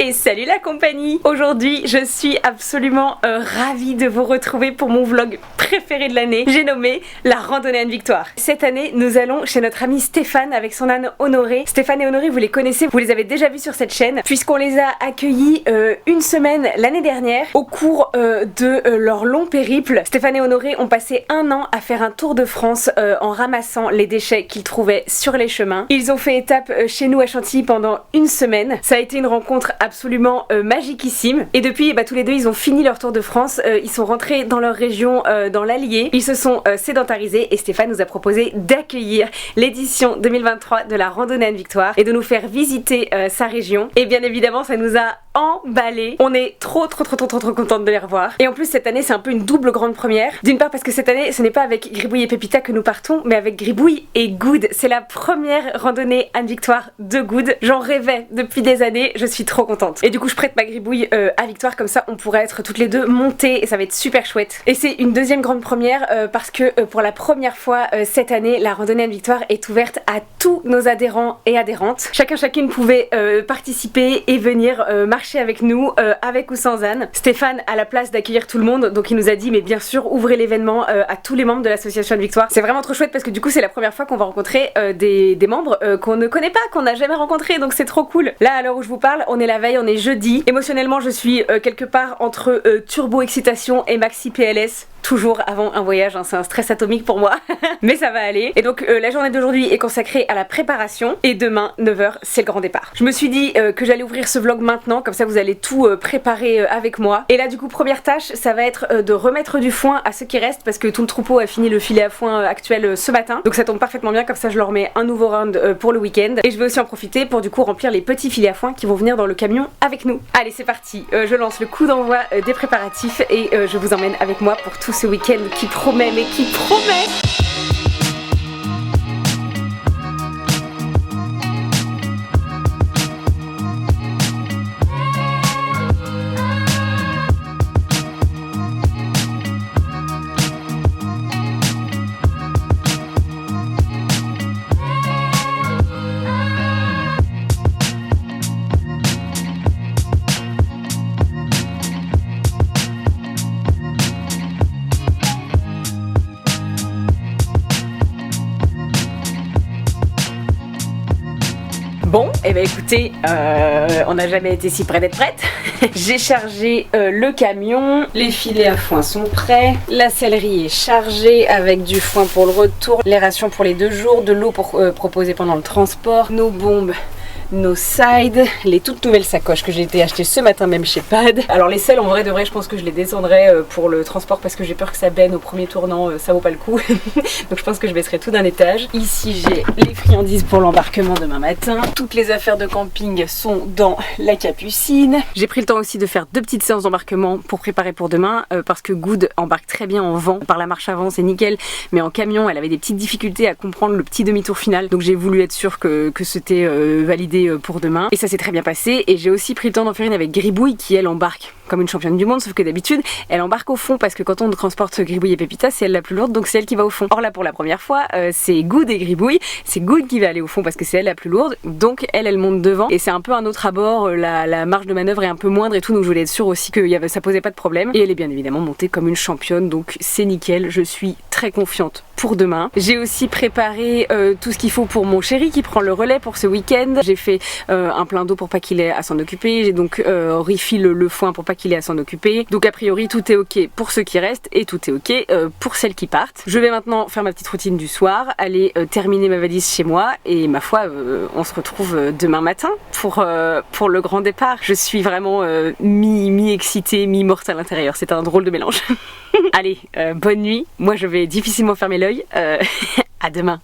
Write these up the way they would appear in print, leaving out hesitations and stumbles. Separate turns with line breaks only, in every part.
Et salut la compagnie! Aujourd'hui, je suis absolument ravie de vous retrouver pour mon vlog préféré de l'année. J'ai nommé la randonnée Anne-Victoire. Cette année, nous allons chez notre ami Stéphane avec son âne Honoré. Stéphane et Honoré, vous les connaissez, vous les avez déjà vus sur cette chaîne, puisqu'on les a accueillis une semaine l'année dernière au cours de leur long périple. Stéphane et Honoré ont passé un an à faire un tour de France en ramassant les déchets qu'ils trouvaient sur les chemins. Ils ont fait étape chez nous à Chantilly pendant une semaine. Ça a été une rencontre absolument magiquissime. Et depuis, tous les deux, ils ont fini leur tour de France. Ils sont rentrés dans leur région, dans l'Allier. Ils se sont sédentarisés et Stéphane nous a proposé d'accueillir l'édition 2023 de la randonnée Anne-Victoire et de nous faire visiter sa région. Et bien évidemment, ça nous a emballé. On est trop contente de les revoir. Et en plus, cette année, c'est un peu une double grande première. D'une part, parce que cette année, ce n'est pas avec Gribouille et Pépita que nous partons, mais avec Gribouille et Good. C'est la première randonnée Anne-Victoire de Good. J'en rêvais depuis des années. Je suis trop contente. Et du coup, je prête ma Gribouille à Victoire, comme ça, on pourra être toutes les deux montées et ça va être super chouette. Et c'est une deuxième grande première parce que pour la première fois cette année, la randonnée Anne-Victoire est ouverte à tous nos adhérents et adhérentes. Chacune pouvait participer et venir marcher avec nous, avec ou sans âne. Stéphane a la place d'accueillir tout le monde, donc il nous a dit mais bien sûr ouvrez l'événement à tous les membres de l'association Anne-Victoire. C'est vraiment trop chouette parce que du coup c'est la première fois qu'on va rencontrer des membres qu'on ne connaît pas, qu'on n'a jamais rencontrés, donc c'est trop cool. Là à l'heure où je vous parle, on est la veille, on est jeudi. Émotionnellement je suis quelque part entre turbo excitation et maxi PLS. Toujours avant un voyage, c'est un stress atomique pour moi, mais ça va aller. Et donc la journée d'aujourd'hui est consacrée à la préparation et demain 9h c'est le grand départ. Je me suis dit que j'allais ouvrir ce vlog maintenant, comme ça vous allez tout préparer avec moi. Et là du coup première tâche, ça va être de remettre du foin à ceux qui restent parce que tout le troupeau a fini le filet à foin actuel ce matin. Donc ça tombe parfaitement bien, comme ça je leur mets un nouveau round pour le week-end. Et je vais aussi en profiter pour du coup remplir les petits filets à foin qui vont venir dans le camion avec nous. Allez c'est parti, je lance le coup d'envoi des préparatifs et je vous emmène avec moi pour tout ce week-end qui promet, mais qui promet. Bon, et ben écoutez, on n'a jamais été si près d'être prête. J'ai chargé le camion, les filets à foin sont prêts, la sellerie est chargée avec du foin pour le retour, les rations pour les 2 jours, de l'eau pour proposer pendant le transport, nos bombes, nos sides, les toutes nouvelles sacoches que j'ai été acheter ce matin même chez Pad. Alors les selles en vrai de vrai je pense que je les descendrai pour le transport parce que j'ai peur que ça baigne au premier tournant, ça vaut pas le coup. Donc je pense que je baisserai tout d'un étage. Ici j'ai les friandises pour l'embarquement demain matin. Toutes les affaires de camping sont dans la capucine. J'ai pris le temps aussi de faire 2 petites séances d'embarquement pour préparer pour demain parce que Good embarque très bien en vent. Par la marche avant c'est nickel, mais en camion elle avait des petites difficultés à comprendre le petit demi-tour final. Donc j'ai voulu être sûre que c'était validé pour demain et ça s'est très bien passé. Et j'ai aussi pris le temps d'en faire une avec Gribouille qui elle embarque comme une championne du monde, sauf que d'habitude elle embarque au fond parce que quand on transporte Gribouille et Pépita c'est elle la plus lourde, donc c'est elle qui va au fond. Or là pour la première fois c'est Good et Gribouille, c'est Good qui va aller au fond parce que c'est elle la plus lourde, donc elle monte devant et c'est un peu un autre abord, la marge de manœuvre est un peu moindre et tout, donc je voulais être sûre aussi que ça posait pas de problème. Et elle est bien évidemment montée comme une championne, donc c'est nickel, je suis très confiante pour demain. J'ai aussi préparé tout ce qu'il faut pour mon chéri qui prend le relais pour ce week-end. J'ai fait un plein d'eau pour pas qu'il ait à s'en occuper, j'ai donc refill le foin pour pas qu'il ait à s'en occuper. Donc a priori tout est ok pour ceux qui restent et tout est ok pour celles qui partent. Je vais maintenant faire ma petite routine du soir, aller terminer ma valise chez moi et ma foi on se retrouve demain matin pour le grand départ. Je suis vraiment mi-excitée, mi-morte à l'intérieur, c'est un drôle de mélange. Allez, bonne nuit, moi je vais difficilement fermer l'œil, à demain.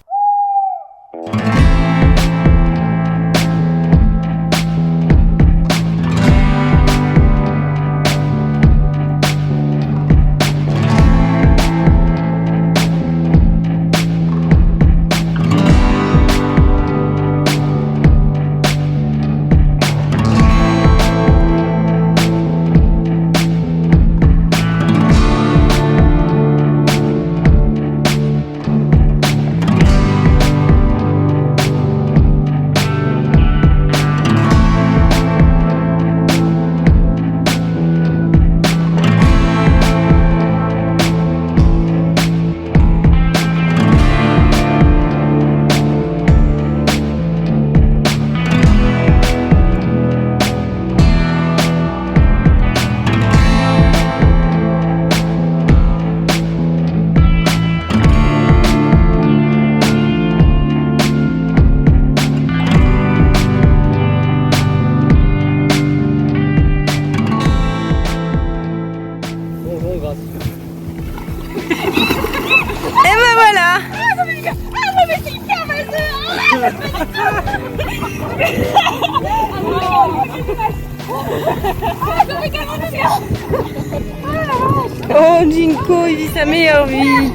Oh, Jinko, il vit sa meilleure vie.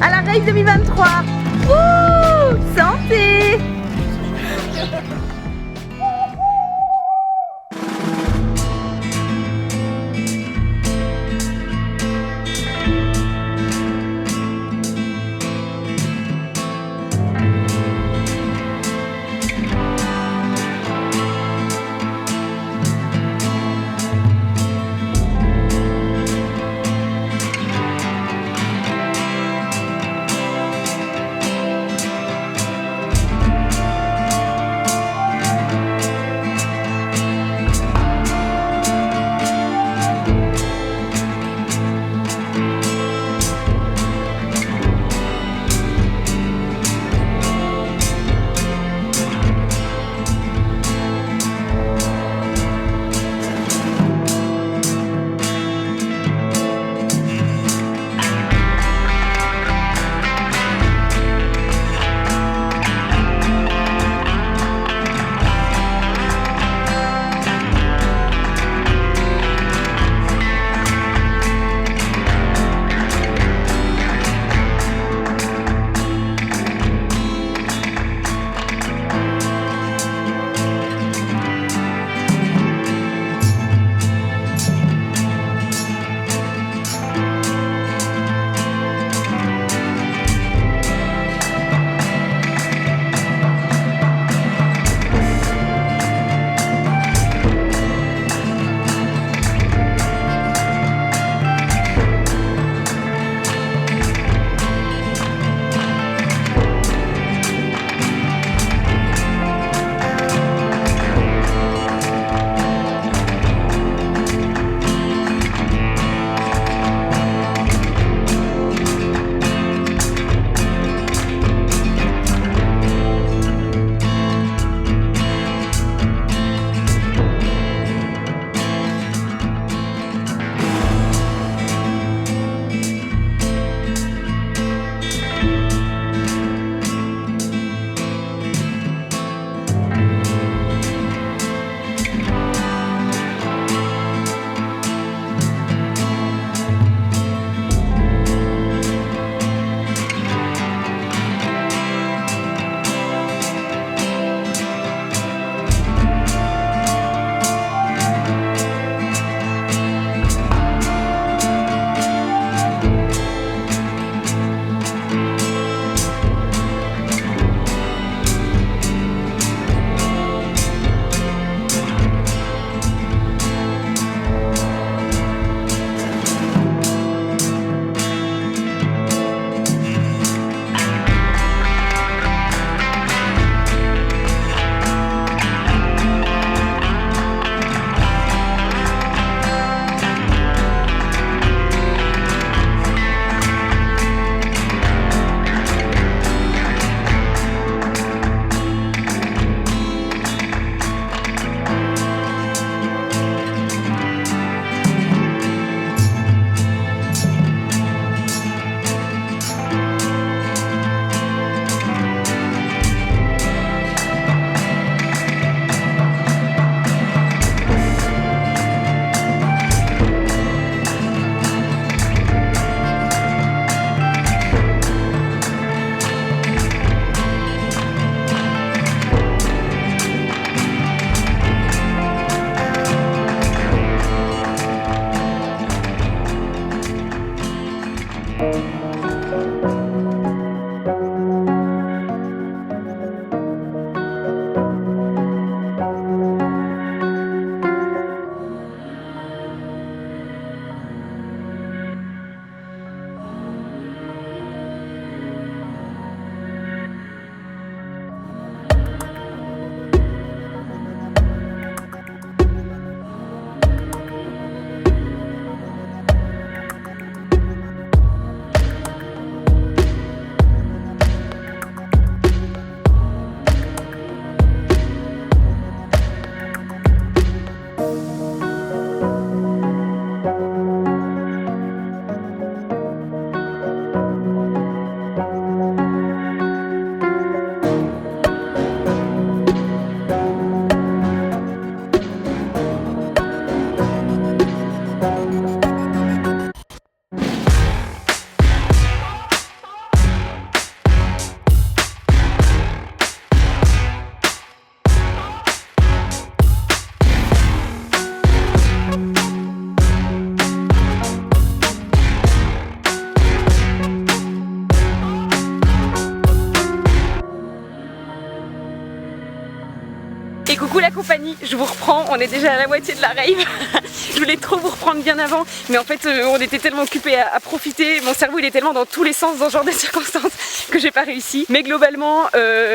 À la Rave 2023. Ouh, santé. Coucou la compagnie, je vous reprends, on est déjà à la moitié de la rave. Je voulais trop vous reprendre bien avant, mais en fait on était tellement occupés à profiter, mon cerveau il est tellement dans tous les sens dans ce genre de circonstances que j'ai pas réussi. Mais globalement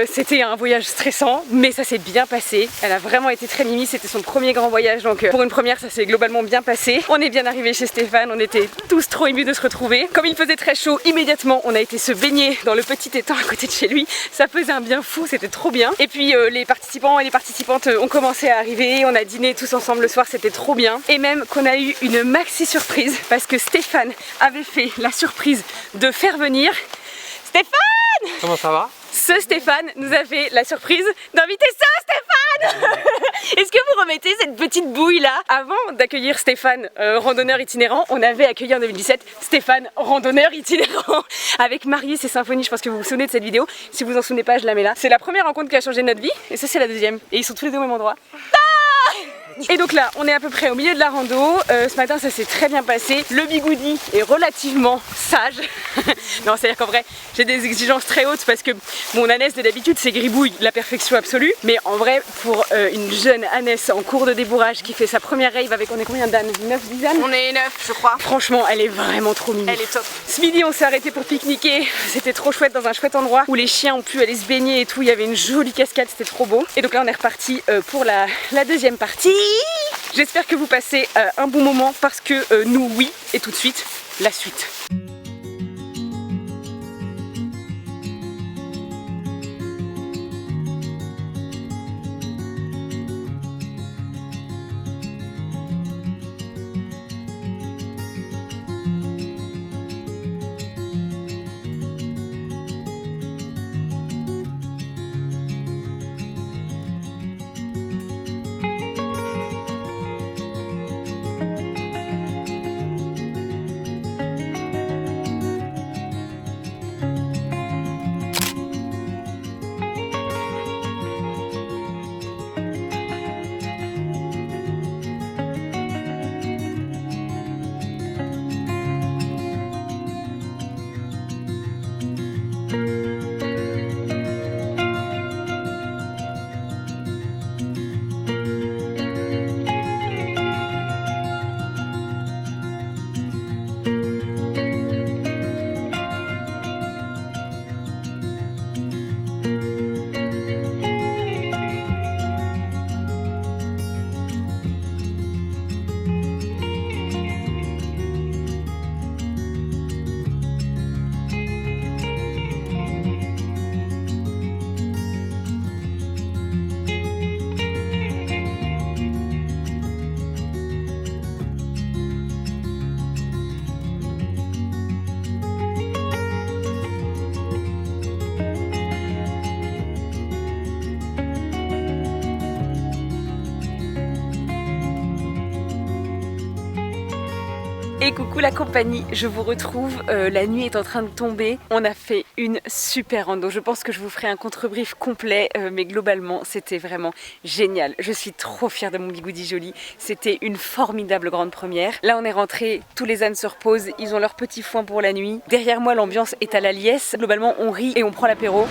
c'était un voyage stressant, mais ça s'est bien passé. Elle a vraiment été très mimi, c'était son premier grand voyage, donc pour une première ça s'est globalement bien passé. On est bien arrivé chez Stéphane, on était tous trop émus de se retrouver. Comme il faisait très chaud, immédiatement on a été se baigner dans le petit étang à côté de chez lui. Ça faisait un bien fou, c'était trop bien. Et puis les participants et les participantes ont commencé à arriver, on a dîné tous ensemble le soir, c'était trop bien. Et même qu'on a eu une maxi surprise parce que Stéphane avait fait la surprise de faire venir Stéphane.
Comment ça va?
Ce Stéphane nous a fait la surprise d'inviter Stéphane. Est-ce que vous remettez cette petite bouille là? Avant d'accueillir Stéphane, randonneur itinérant, on avait accueilli en 2017 Stéphane, randonneur itinérant avec Marius et Symphonie. Je pense que vous vous souvenez de cette vidéo. Si vous en souvenez pas, je la mets là. C'est la première rencontre qui a changé notre vie et ça c'est la deuxième. Et ils sont tous les deux au même endroit. Et donc là, on est à peu près au milieu de la rando. Ce matin, ça s'est très bien passé. Le bigoudi est relativement sage. Non, c'est-à-dire qu'en vrai, j'ai des exigences très hautes parce que mon ânesse de d'habitude, c'est gribouille, la perfection absolue. Mais en vrai, pour une jeune ânesse en cours de débourrage qui fait sa première rave avec, on est combien d'ânes? 9, 10 ânes?
On est 9, je crois.
Franchement, elle est vraiment trop mignonne.
Elle est top.
Ce midi, on s'est arrêté pour pique-niquer. C'était trop chouette dans un chouette endroit où les chiens ont pu aller se baigner et tout. Il y avait une jolie cascade, c'était trop beau. Et donc là, on est reparti pour la deuxième partie. J'espère que vous passez un bon moment parce que nous, oui, et tout de suite, la suite. Et coucou la compagnie, je vous retrouve, la nuit est en train de tomber. On a fait une super rando, je pense que je vous ferai un contre-brief complet, mais globalement c'était vraiment génial. Je suis trop fière de mon bigoudi joli, c'était une formidable grande première. Là on est rentré, tous les ânes se reposent, ils ont leur petit foin pour la nuit. Derrière moi l'ambiance est à la liesse, globalement on rit et on prend l'apéro.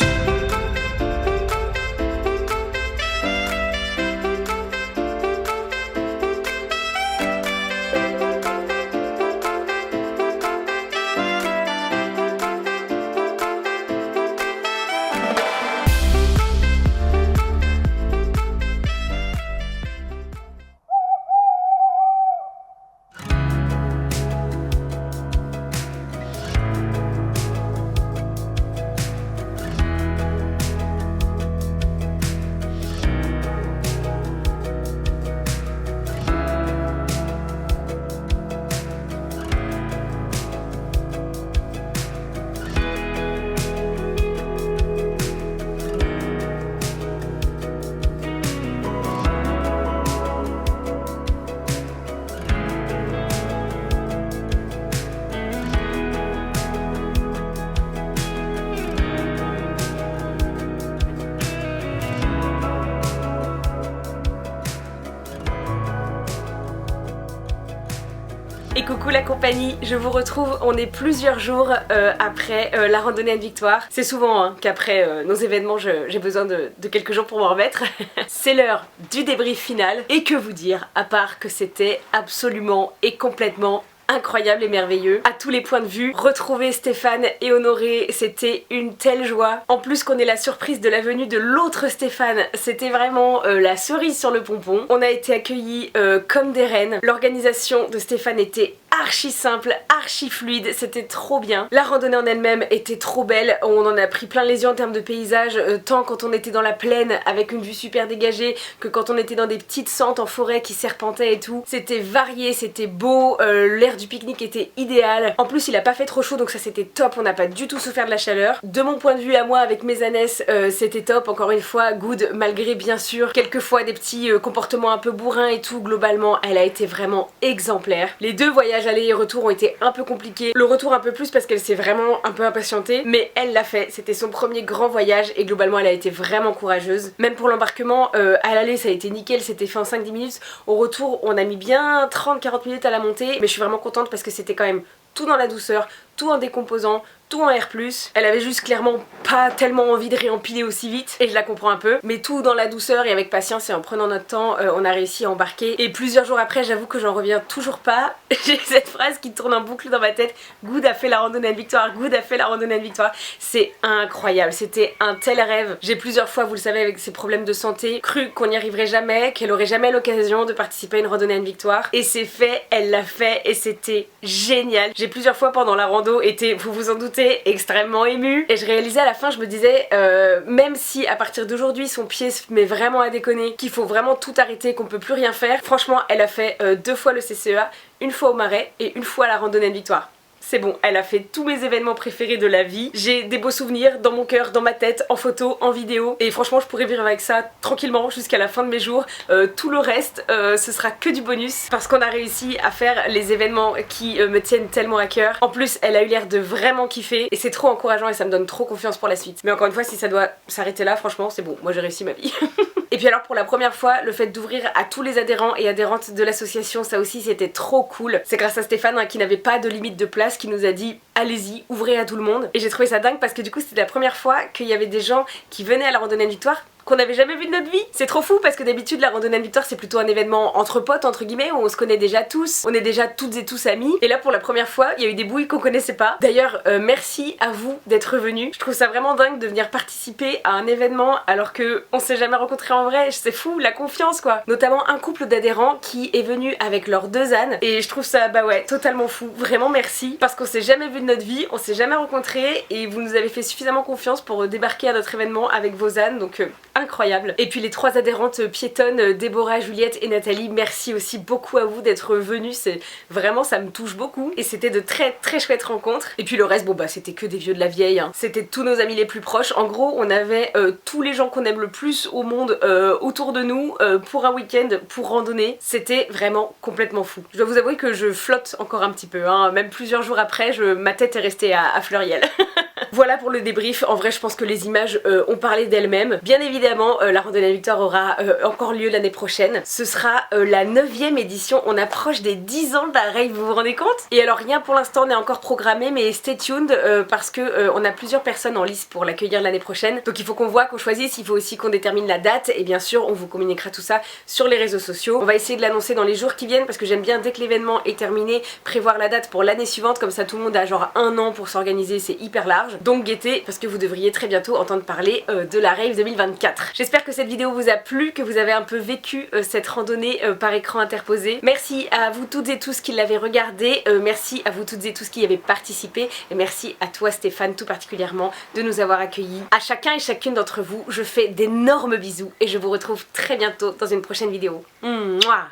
Et coucou la compagnie, je vous retrouve, on est plusieurs jours après la randonnée Anne Victoire. C'est souvent qu'après nos événements j'ai besoin de quelques jours pour m'en remettre. C'est l'heure du débrief final. Et que vous dire, à part que c'était absolument et complètement incroyable et merveilleux à tous les points de vue. Retrouver Stéphane et Honoré, c'était une telle joie. En plus qu'on ait la surprise de la venue de l'autre Stéphane, c'était vraiment la cerise sur le pompon. On a été accueillis comme des reines. L'organisation de Stéphane était archi simple, archi fluide, c'était trop bien. La randonnée en elle-même était trop belle, on en a pris plein les yeux en termes de paysage, tant quand on était dans la plaine avec une vue super dégagée que quand on était dans des petites sentes en forêt qui serpentaient et tout. C'était varié, c'était beau, l'air du pique-nique était idéal. En plus il a pas fait trop chaud donc ça c'était top, on n'a pas du tout souffert de la chaleur. De mon point de vue à moi avec mes ânesses, c'était top, encore une fois good, malgré bien sûr quelquefois des petits comportements un peu bourrins et tout. Globalement elle a été vraiment exemplaire. Les deux voyages aller et retour ont été un peu compliqués. Le retour un peu plus parce qu'elle s'est vraiment un peu impatientée, mais elle l'a fait. C'était son premier grand voyage et globalement elle a été vraiment courageuse. Même pour l'embarquement, à l'aller ça a été nickel, c'était fait en 5-10 minutes. Au retour on a mis bien 30-40 minutes à la montée, mais je suis vraiment contente parce que c'était quand même tout dans la douceur, tout en décomposant, tout en R+. Elle avait juste clairement pas tellement envie de réempiler aussi vite et je la comprends un peu, mais tout dans la douceur et avec patience et en prenant notre temps, on a réussi à embarquer. Et plusieurs jours après, j'avoue que j'en reviens toujours pas. J'ai cette phrase qui tourne en boucle dans ma tête: Good a fait la randonnée Anne Victoire, Good a fait la randonnée Anne Victoire. C'est incroyable, c'était un tel rêve. J'ai plusieurs fois, vous le savez, avec ses problèmes de santé, cru qu'on n'y arriverait jamais, qu'elle aurait jamais l'occasion de participer à une randonnée Anne Victoire. Et c'est fait, elle l'a fait et c'était génial. J'ai plusieurs fois pendant la rando été, vous vous en doutez, extrêmement émue et je réalisais à la fin, je me disais même si à partir d'aujourd'hui son pied se met vraiment à déconner, qu'il faut vraiment tout arrêter, qu'on peut plus rien faire, franchement elle a fait 2 fois le CCEA, une fois au Marais et une fois la randonnée Anne Victoire. C'est bon, elle a fait tous mes événements préférés de la vie. J'ai des beaux souvenirs dans mon cœur, dans ma tête, en photo, en vidéo. Et franchement, je pourrais vivre avec ça tranquillement jusqu'à la fin de mes jours. Tout le reste, ce sera que du bonus parce qu'on a réussi à faire les événements qui me tiennent tellement à cœur. En plus, elle a eu l'air de vraiment kiffer et c'est trop encourageant et ça me donne trop confiance pour la suite. Mais encore une fois, si ça doit s'arrêter là, franchement, c'est bon. Moi, j'ai réussi ma vie. Et puis alors pour la première fois, le fait d'ouvrir à tous les adhérents et adhérentes de l'association, ça aussi c'était trop cool. C'est grâce à Stéphane qui n'avait pas de limite de place qui nous a dit allez-y, ouvrez à tout le monde. Et j'ai trouvé ça dingue parce que du coup c'était la première fois qu'il y avait des gens qui venaient à la randonnée Anne Victoire qu'on n'avait jamais vu de notre vie. C'est trop fou parce que d'habitude la randonnée Anne Victoire c'est plutôt un événement entre potes entre guillemets où on se connaît déjà tous, on est déjà toutes et tous amis. Et là pour la première fois il y a eu des bouilles qu'on connaissait pas. D'ailleurs merci à vous d'être venus. Je trouve ça vraiment dingue de venir participer à un événement alors que on s'est jamais rencontrés en vrai. C'est fou la confiance quoi. Notamment un couple d'adhérents qui est venu avec leurs 2 ânes et je trouve ça bah ouais totalement fou. Vraiment merci parce qu'on s'est jamais vu de notre vie, on s'est jamais rencontrés et vous nous avez fait suffisamment confiance pour débarquer à notre événement avec vos ânes donc incroyable. Et puis les 3 adhérentes piétonnes, Déborah, Juliette et Nathalie, merci aussi beaucoup à vous d'être venues, c'est vraiment ça me touche beaucoup et c'était de très chouettes rencontres. Et puis le reste bon bah c'était que des vieux de la vieille, c'était tous nos amis les plus proches. En gros on avait tous les gens qu'on aime le plus au monde autour de nous pour un week-end, pour randonner. C'était vraiment complètement fou. Je dois vous avouer que je flotte encore un petit peu, même plusieurs jours après ma tête est restée à Fleuriel. Voilà pour le débrief, en vrai je pense que les images ont parlé d'elles-mêmes. Bien évidemment la randonnée Anne Victoire aura encore lieu l'année prochaine. Ce sera la 9e édition, on approche des 10 ans de la rave, vous vous rendez compte? Et alors rien pour l'instant n'est encore programmé mais stay tuned parce que on a plusieurs personnes en lice pour l'accueillir l'année prochaine. Donc il faut qu'on voit, qu'on choisisse, il faut aussi qu'on détermine la date et bien sûr on vous communiquera tout ça sur les réseaux sociaux. On va essayer de l'annoncer dans les jours qui viennent parce que j'aime bien dès que l'événement est terminé prévoir la date pour l'année suivante, comme ça tout le monde a genre 1 an pour s'organiser, c'est hyper large. Donc guettez parce que vous devriez très bientôt entendre parler de la rave 2024. J'espère que cette vidéo vous a plu, que vous avez un peu vécu cette randonnée par écran interposé. Merci à vous toutes et tous qui l'avez regardé, merci à vous toutes et tous qui y avez participé et merci à toi Stéphane tout particulièrement de nous avoir accueillis. À chacun et chacune d'entre vous, je fais d'énormes bisous et je vous retrouve très bientôt dans une prochaine vidéo. Mouah.